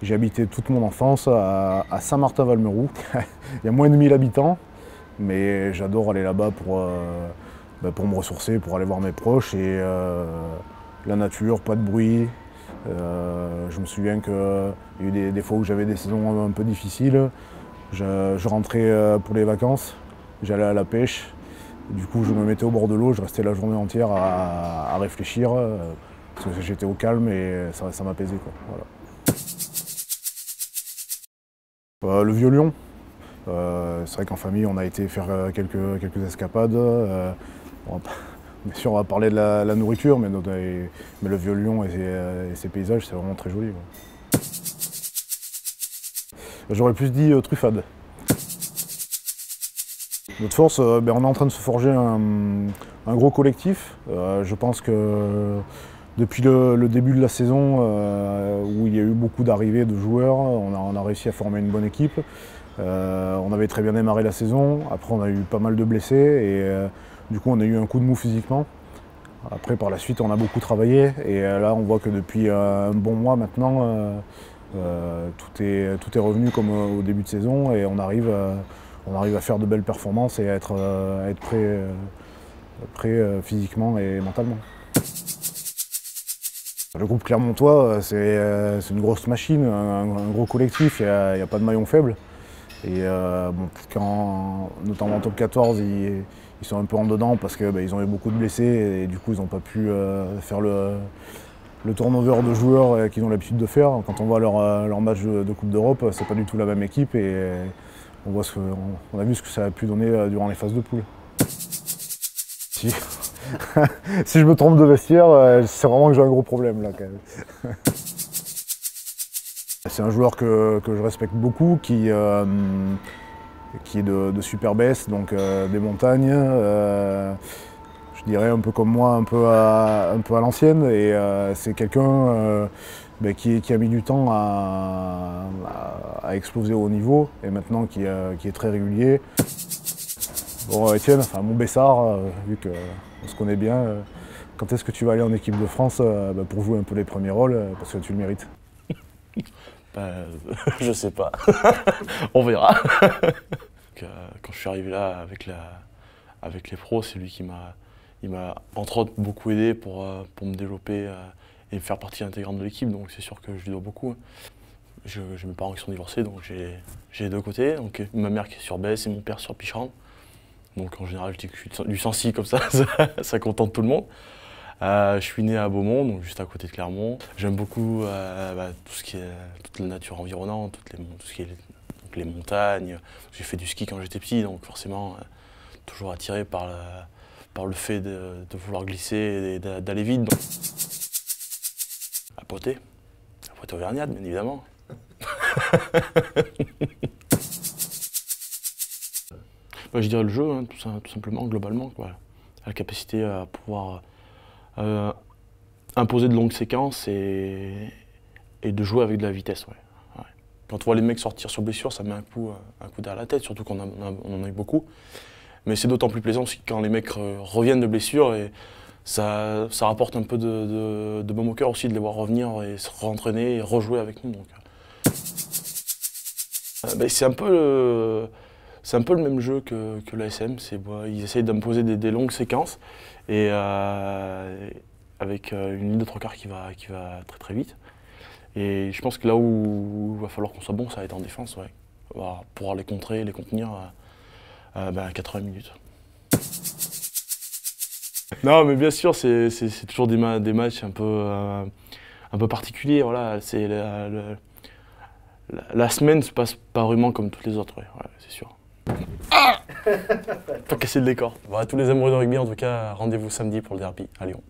J'ai habité toute mon enfance à Saint-Martin-Valmeroux. Il y a moins de 1000 habitants, mais j'adore aller là-bas pour me ressourcer, pour aller voir mes proches et la nature, pas de bruit. Je me souviens qu'il y a eu des fois où j'avais des saisons un peu difficiles. Je rentrais pour les vacances, j'allais à la pêche. Du coup, je me mettais au bord de l'eau, je restais la journée entière à réfléchir, parce que j'étais au calme et ça m'apaisait, quoi. Voilà. Le violon. C'est vrai qu'en famille, on a été faire quelques escapades. Bien sûr, on va parler de la nourriture, mais le violon et ses paysages, c'est vraiment très joli. Ouais. J'aurais plus dit truffade. Notre force, on est en train de se forger un gros collectif. Je pense que depuis le début de la saison, où il y a eu beaucoup d'arrivées de joueurs, on a réussi à former une bonne équipe. On avait très bien démarré la saison, après on a eu pas mal de blessés et du coup on a eu un coup de mou physiquement. Après par la suite on a beaucoup travaillé et là on voit que depuis un bon mois maintenant tout est revenu comme au début de saison et on arrive à faire de belles performances et à être prêt physiquement et mentalement. Le groupe Clermontois, c'est une grosse machine, un gros collectif, il n'y a pas de maillon faible. Et quand, notamment en top 14, ils sont un peu en dedans parce qu'ils ont eu beaucoup de blessés et du coup ils n'ont pas pu faire le turnover de joueurs qu'ils ont l'habitude de faire. Quand on voit leur match de Coupe d'Europe, c'est pas du tout la même équipe et on a vu ce que ça a pu donner durant les phases de poule. Si je me trompe de vestiaire, c'est vraiment que j'ai un gros problème là quand même. C'est un joueur que je respecte beaucoup, qui est de Super-Besse, donc des montagnes. Je dirais un peu comme moi, un peu à l'ancienne. Et c'est quelqu'un qui a mis du temps à exploser au haut niveau et maintenant qui est très régulier. Bon, Étienne, enfin mon Bessard, vu qu'on se connaît bien, quand est-ce que tu vas aller en équipe de France pour jouer un peu les premiers rôles, parce que tu le mérites? Je sais pas. On verra. Quand je suis arrivé là avec les pros, c'est lui qui m'a entre autres beaucoup aidé pour me développer et me faire partie intégrante de l'équipe, donc c'est sûr que je lui dois beaucoup. J'ai mes parents qui sont divorcés, donc j'ai les deux côtés. Donc, ma mère qui est sur Besse et mon père sur Picherande. Donc en général, je dis que je suis du Sancy comme ça, ça contente tout le monde. Je suis né à Beaumont, donc juste à côté de Clermont. J'aime beaucoup tout ce qui est toute la nature environnante, tout ce qui est les montagnes. J'ai fait du ski quand j'étais petit, donc forcément toujours attiré par le fait de vouloir glisser et d'aller vite. Donc, à Poitiers Auvergnat, bien évidemment. Je dirais le jeu, hein, tout simplement, globalement, quoi. La capacité à pouvoir imposer de longues séquences et de jouer avec de la vitesse. Ouais. Ouais. Quand on voit les mecs sortir sur blessure, ça met un coup derrière la tête, surtout qu'on en a eu beaucoup. Mais c'est d'autant plus plaisant aussi quand les mecs reviennent de blessure et ça rapporte un peu de baume au cœur aussi de les voir revenir et se rentraîner et rejouer avec nous. Donc, c'est un peu le même jeu que l'ASM. Ils essayent d'imposer des longues séquences et avec une ligne de trois quarts qui va très très vite. Et je pense que là où il va falloir qu'on soit bon, ça va être en défense, ouais. On va pouvoir les contrer, les contenir à 80 minutes. Non, mais bien sûr, c'est toujours des matchs un peu particuliers. Voilà, c'est la semaine se passe pas vraiment comme toutes les autres, ouais, c'est sûr. Faut casser le décor. Bon, à tous les amoureux de rugby, en tout cas, rendez-vous samedi pour le derby à Lyon.